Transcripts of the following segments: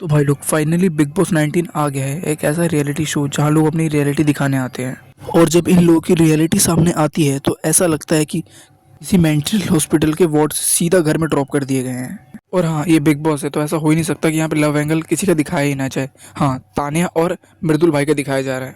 तो भाई लोग फाइनली बिग बॉस 19 आ गया है। एक ऐसा रियलिटी शो जहां लोग अपनी रियलिटी दिखाने आते हैं और जब इन लोगों की रियलिटी सामने आती है तो ऐसा लगता है कि किसी मेंटल हॉस्पिटल के वार्ड से सीधा घर में ड्रॉप कर दिए गए हैं। और हाँ, ये बिग बॉस है तो ऐसा हो ही नहीं सकता कि यहाँ पे लव एंगल किसी का दिखाया ही ना जाए। हाँ, तानिया और मृदुल भाई का दिखाया जा रहा है।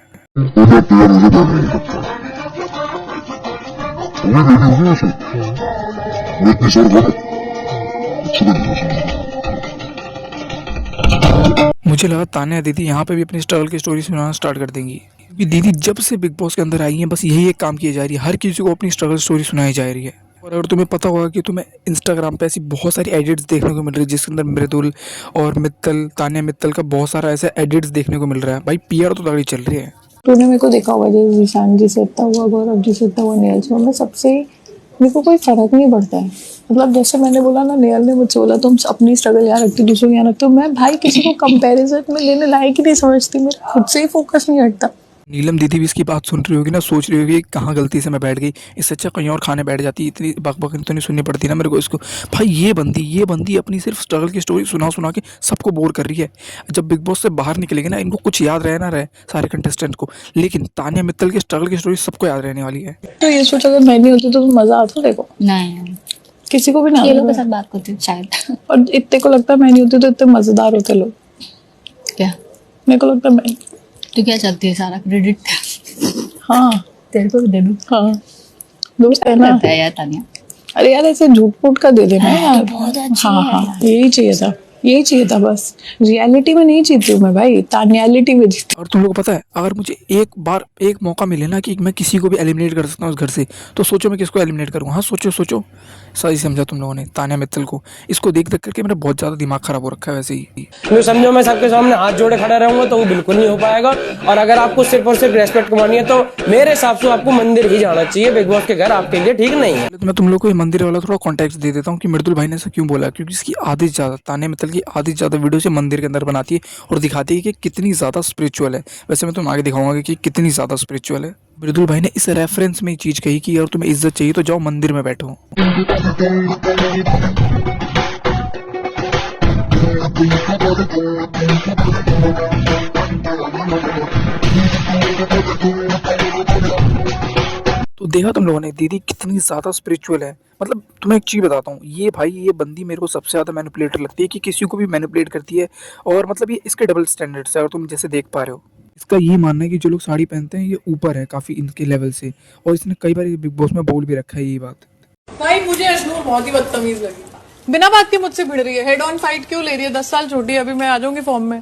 मुझे लगा तान्या दीदी यहाँ पे भी अपनी स्ट्रगल की स्टोरी सुनाना स्टार्ट कर देंगी, क्योंकि दीदी जब से बिग बॉस के अंदर आई है बस यही एक काम किया जा रही है, हर किसी को अपनी स्ट्रगल स्टोरी सुनाई जा रही है। और अगर तुम्हें पता होगा कि तुम्हें इंस्टाग्राम पे ऐसी बहुत सारी एडिट्स देखने को मिल रही है जिसके अंदर मृदुल और मित्तल, तान्या मित्तल का बहुत सारा ऐसे एडिट्स देखने को मिल रहा है। भाई पीआर तो तगड़ी चल रही है। तूने मेरे को देखा होगा जैसे जीशान जी से इतना हुआ, गौरव जी से इतना हुआ, नेयल से, मैं सबसे मेरे को कोई फर्क नहीं पड़ता है। मतलब जैसे मैंने बोला ना, नेयल ने मुझसे बोला तुम अपनी स्ट्रगल यहाँ रखती दूसरों को यहाँ रखते हो, मैं भाई किसी को कंपैरिजन में लेने लायक ही नहीं समझती, मेरा खुद से ही फोकस नहीं हटता। नीलम दीदी भी इसकी बात सुन रही होगी ना, सोच रही होगी कहाँ गलती से मैं बैठ गई, इससे अच्छा कहीं और खाने बैठ जाती, इतनी बकबक तो नहीं सुननी पड़ती ना मेरे को इसको। भाई ये बंदी अपनी सिर्फ स्ट्रगल की स्टोरी सुना सुना के सबको बोर कर रही है। जब बिग बॉस से बाहर निकलेगी ना, इनको कुछ याद रहे ना रहे सारे कंटेस्टेंट को, लेकिन तान्या मित्तल की स्ट्रगल की स्टोरी सबको याद रहने वाली है। तो ये सोच अगर मैं नहीं होती तो मजा आता देखो, नहीं किसी को भी ना। ये लोग के साथ बात करती हूँ शायद। और इतने को लगता है मैं नहीं होती तो इतने मजेदार होते लोग। क्या मेरे को लगता है मैं। तो क्या चाहती है, सारा क्रेडिट हाँ तेरे को भी दे दूँ? हाँ, दोस्त है ना। करता है यार तानिया। अरे यार ऐसे झूठ फूट का दे देना यार। बहुत अच्छी हाँ है हाँ, यार। यही चाहिए था बस। रियलिटी में नहीं जीती हूँ मैं भाई, तानियालिटी में जीती। और तुम लोग को पता है, अगर मुझे एक बार एक मौका मिले ना कि मैं किसी को भी एलिमिनेट कर सकता हूँ उस घर से, तो सोचो मैं किसको एलिमिनेट करूँगा। हाँ सोचो, सही समझा तुम लोगों ने तान्या मित्तल को। इसको देख करके मेरा बहुत ज़्यादा दिमाग खराब हो रखा है वैसे ही। तो समझो मैं सबके सामने हाथ जोड़े खड़ा रहूंगा तो वो बिल्कुल नहीं हो पाएगा। और अगर आपको सिर्फ और सिर्फ रेस्पेक्ट कमानी है तो मेरे हिसाब से आपको मंदिर ही जाना चाहिए। बिग बॉस के घर आपके लिए ठीक नहीं है। तो मैं तुम लोग को ये मंदिर वाला थोड़ा कॉन्टेक्स्ट दे देता हूँ कि मृदुल भाई ने ऐसा क्यों बोला, क्योंकि इसकी आदत ज़्यादा, तान्या मित्तल की आदत ज़्यादा वीडियो से मंदिर के अंदर बनाती है और दिखाती है कि कितनी ज़्यादा स्पिरिचुअल है। वैसे मैं तुम्हें आगे दिखाऊंगा कि कितनी ज़्यादा स्पिरिचुअल है। मृदुल भाई ने इस रेफरेंस में ये चीज़ कही कि अगर तुम्हें इज्जत चाहिए तो जाओ मंदिर में बैठो। तो देखा तुम लोगों ने दीदी कितनी ज़्यादा स्पिरिचुअल है। मतलब तुम्हें एक चीज़ बताता हूँ, ये बंदी मेरे को सबसे ज़्यादा मैनिपुलेटर लगती है कि किसी को भी मैनिपुलेट करती है। और मतलब ये इसके डबल स्टैंडर्ड्स है, और तुम जैसे देख पा रहे हो इसका ये मानना है कि जो लोग साड़ी पहनते हैं ये ऊपर है काफ़ी इनके लेवल से, और इसने कई बार बिग बॉस में बोल भी रखा है ये बात। भाई मुझे अश्नूर बहुत ही बदतमीज लगी, बिना बात के मुझसे भिड़ रही है, हेड ऑन फाइट क्यों ले रही है? 10 साल छोटी है, अभी मैं आ जाऊंगी फॉर्म में।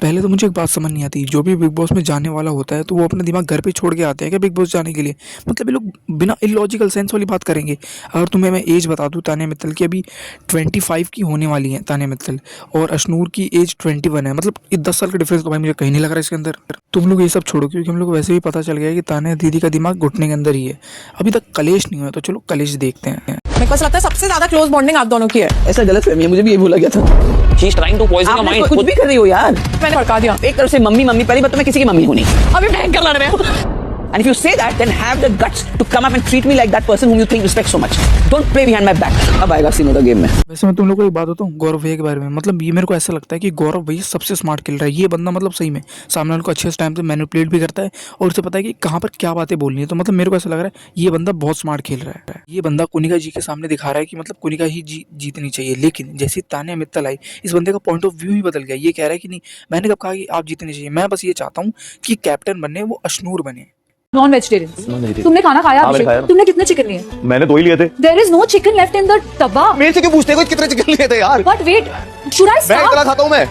पहले तो मुझे एक बात समझ नहीं आती, जो भी बिग बॉस में जाने वाला होता है तो वो अपना दिमाग घर पे छोड़ के आते हैं क्या बिग बॉस जाने के लिए? मतलब ये लोग बिना इलॉजिकल सेंस वाली बात करेंगे। अगर तुम्हें मैं एज बता दूं, तान्या मित्तल की अभी 25 की होने वाली है तान्या मित्तल, और अश्नूर की एज 21 है। मतलब ये 10 साल का डिफरेंस तो भाई मुझे कहीं नहीं लग रहा इसके अंदर। तुम लोग ये सब छोड़ो, क्योंकि हम लोग वैसे भी पता चल गया है कि तान्या दीदी का दिमाग घुटने के अंदर ही है। अभी तक कलेश नहीं हुआ, तो चलो कलेश देखते हैं। मेरे को ऐसा लगता है सबसे ज्यादा क्लोज बॉन्डिंग आप दोनों की है। ऐसा गलत फहमी है, मुझे भी ये बोला गया था। She is trying to poison your आप mind. कुछ भी कर रही हो यार। मैंने भड़का दिया। एक तरफ से मम्मी पहली बात तो मैं किसी की मम्मी हूँ नहीं। अभी भयंकर लड़ रहे हो। And if you say that, then have the guts to come up and treat me like that person whom you think respect so much. Don't play behind my back. अब आएगा सीन होगा गेम में। वैसे मैं तुम लोग को एक बात बताऊं गौरव भैया के बारे में। मतलब ये मेरे को ऐसा लगता है कि गौरव भैया सबसे स्मार्ट खेल रहा है। ये बंदा मतलब सही में सामने वाले को अच्छे से टाइम से मैनिपुलेट भी करता है और उसे पता है कि कहाँ पर क्या बातें बोलनी है। तो मतलब मेरे को ऐसा लग रहा है ये बंदा बहुत स्मार्ट खेल रहा है। ये बंदा कुनिका जी के सामने दिखा रहा है कि मतलब कुनिका ही जीतनी चाहिए, लेकिन जैसे तान्या मित्तल आई इस बंदे का पॉइंट ऑफ व्यू ही बदल गया। ये कह रहा है कि नहीं, मैंने कब कहा कि आप जीतनी चाहिए, मैं बस ये चाहता हूँ कि कैप्टन बने वो अश्नूर बने। Non vegetarian. तुमने खाना खाया अभिषेक? तुमने कितने चिकन लिए? मैंने 2 ही लिए थे। There is no chicken left in the डब्बा। मेरे से क्यों पूछते हो कितने चिकन लिए थे यार? बट वेट, शुड आई मैं स्टार्ट? इतना खाता हूं मैं।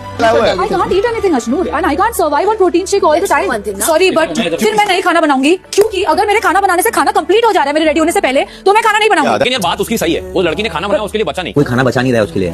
I can't eat anything Ashnur and I can't survive on protein shake all the time. Sorry but फिर मैं नहीं खाना बनाऊंगी, क्योंकि अगर मेरे खाना बनाने से खाना कंप्लीट हो जा रहा है मेरे रेडी होने से पहले, तो मैं खाना नहीं बनाऊंगी। लेकिन यार बात उसकी सही है, वो लड़की ने खाना बनाया उसके लिए बचा नहीं। कोई खाना बचा नहीं रहा है उसके लिए।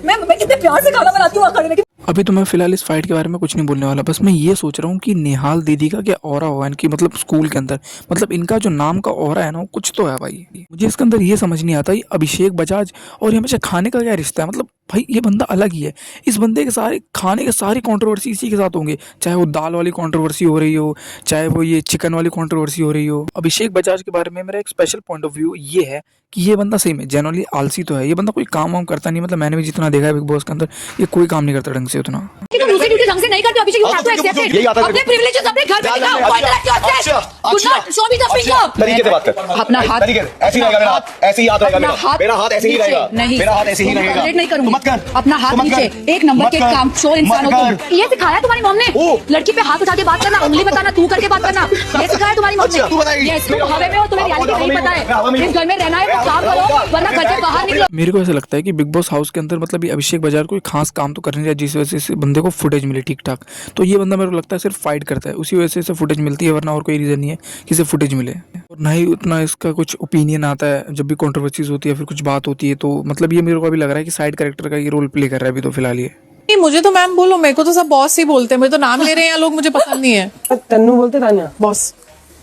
मैं कितने प्यार से खाना बनाती हूँ आखिर में। अभी तो मैं फिलहाल इस फाइट के बारे में कुछ नहीं बोलने वाला, बस मैं ये सोच रहा हूँ कि नेहाल दीदी का क्या ऑरा होगा इनकी, मतलब स्कूल के अंदर, मतलब इनका जो नाम का ऑरा है ना कुछ तो है भाई। मुझे इसके अंदर ये समझ नहीं आता, ये अभिषेक बजाज और ये हमेशा खाने का क्या रिश्ता है? मतलब भाई ये बंदा अलग ही है। इस बंदे के सारे खाने के सारी कंट्रोवर्सी इसी के साथ होंगे, चाहे वो दाल वाली कंट्रोवर्सी हो रही हो, चाहे वो ये चिकन वाली कंट्रोवर्सी हो रही हो। अभिषेक बजाज के बारे में मेरा एक स्पेशल पॉइंट ऑफ व्यू ये है कि ये बंदा सही में जनरली आलसी तो है, ये बंदा कोई काम वाम करता नहीं। मतलब मैंने भी जितना देखा है बिग बॉस के अंदर, ये कोई काम नहीं करता ढंग से। से उतना। कि तुम दूसरी ड्यूटी ढंग से नहीं करते Abhishek, you have to accept it. यही आता है अपने प्रिविलेजेस अपने घर पे दिखाओ, पॉइंट रख your chest. Do not show me the finger. तरीके से बात कर, अपना हाथ तरीके से, ऐसे ही रहेगा मेरा हाथ, ऐसे ही हाथ रहेगा मेरा, मेरा हाथ ऐसे ही रहेगा, नहीं, मेरा हाथ ऐसे ही रहेगा। टॉलरेट नहीं तू करूंगी। मत कर, अपना हाथ तू मत नीचे, कर, एक नंबर मत के कर, काम चोर इंसान हो मत तुम। ये सिखाया तुम्हारी मॉम ने? लड़की पे हाथ उठा के बात करना, उंगली बताना, तू करके बात करना, ये सिखाया तुम्हारी मॉम ने? अच्छा, तू बताएगी। यस, तुम हवे में हो, तुम्हें रियलिटी नहीं पता है। इस घर में रहना है तो काम करो, वरना घर से बाहर निकलो। मेरे को ऐसा लगता है कि बिग बॉस हाउस के अंदर मतलब ये अभिषेक बजाज कोई खास काम तो कर नहीं रहा जिस वजह से इस बंदे को फुटेज मिले ठीक ठाक। तो ये बंदा मेरे को लगता है सिर्फ फाइट करता है, उसी वजह से इसे फुटेज मिलती है, वरना और कोई रीज़न नहीं है कि इसे फुटेज मिले। और ना ही उतना इसका कुछ ओपिनियन आता है जब भी कंट्रोवर्सीज होती है, फिर कुछ बात होती है, तो मतलब ये मेरे को अभी लग रहा है कि साइड कैरेक्टर का ये रोल प्ले कर रहा है अभी तो फिलहाल ये। नहीं, मुझे तो मैम बोलो, मेरे को तो सब बॉस ही बोलते हैं, मुझे तो नाम ले रहे हैं लोग, मुझे पसंद नहीं है। तन्नू बोलते तान्या बॉस।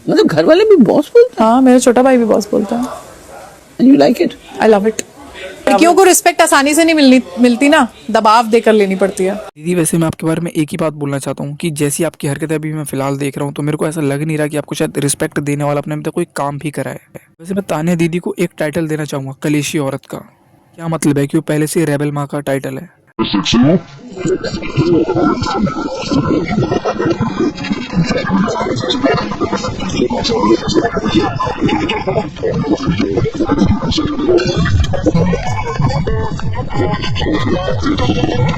मतलब घर वाले भी बॉस बोलते हाँ, मेरा छोटा भाई भी बॉस बोलता है। हैं, you like it? I love it. लड़कियों को रिस्पेक्ट आसानी से नहीं मिलती ना, दबाव देकर लेनी पड़ती है। दीदी वैसे मैं आपके बारे में एक ही बात बोलना चाहता हूँ कि जैसी आपकी हरकतें अभी मैं फिलहाल देख रहा हूँ तो मेरे को ऐसा लग नहीं रहा कि आपको शायद रिस्पेक्ट देने वाला अपने अभी तक कोई काम भी करा है। वैसे मैं तान्या दीदी को एक टाइटल देना चाहूँगा, कलेशी औरत का। क्या मतलब है कि वो पहले से रेबल माँ का टाइटल है।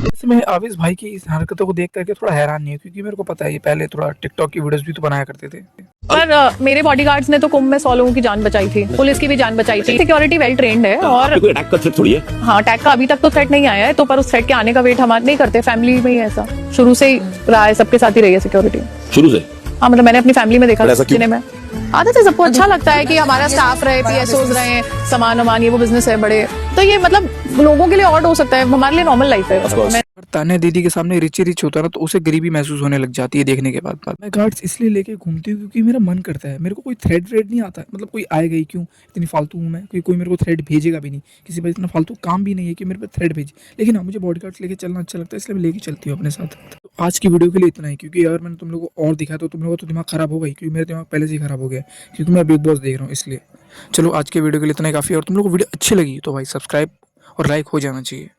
वैसे मैं आवेश भाई की इस हरकतों को देख करके थोड़ा हैरान नहीं हूँ, क्योंकि मेरे को पता है ये पहले थोड़ा टिकटॉक की वीडियोस भी तो बनाया करते थे। पर मेरे बॉडीगार्ड्स ने तो कुंभ में 100 लोगों की जान बचाई थी, पुलिस की भी जान बचाई थी। सिक्योरिटी वेल ट्रेंड है और कोई अटैक का थ्रेट थोड़ी है। हाँ, अटैक का अभी तक तो थ्रेट नहीं आया है, तो पर उस थ्रेट के आने का वेट हम नहीं करते। फैमिली में ही ऐसा शुरू से ही रहा है, सबके साथ ही रही है सिक्योरिटी शुरू से। हाँ, मतलब मैंने अपनी फैमिली में देखा, जिन्हें मैं आदत है, सबको अच्छा लगता है कि हमारा स्टाफ रहे, पीएसओज रहे, सामान वामान, ये वो बिजनेस है बड़े, तो ये मतलब लोगों के लिए ऑड हो सकता है, हमारे लिए नॉर्मल लाइफ है। पर तान्या दीदी के सामने रिच होता है ना तो उसे गरीबी महसूस होने लग जाती है देखने के बाद। मैं कार्ड्स इसलिए लेके घूमती हूँ क्योंकि मेरा मन करता है, मेरे को कोई थ्रेड नहीं आता है, मतलब कोई आएगा ही क्यों, इतनी फालतू हूँ मैं, कोई मेरे को थ्रेड भेजेगा भी नहीं, किसी पर इतना फालतू काम भी नहीं है कि मेरे पे थ्रेड भेजे। लेकिन हाँ, मुझे बॉडी कार्ड्स लेके चलना अच्छा लगता है, इसलिए मैं लेके चलती हूँ अपने साथ। तो आज की वीडियो के लिए इतना ही, क्योंकि अगर मैंने तुम लोगों को और दिखाया तो तुम लोगों का तो दिमाग खराब होगा ही, क्योंकि मेरा दिमाग पहले से ही खराब हो गया क्योंकि मैं बिग बॉस देख रहा हूँ इसलिए। चलो आज के वीडियो के लिए इतना ही काफ़ी, और तुम लोग को वीडियो अच्छी लगी तो भाई सब्सक्राइब और लाइक हो जाना चाहिए।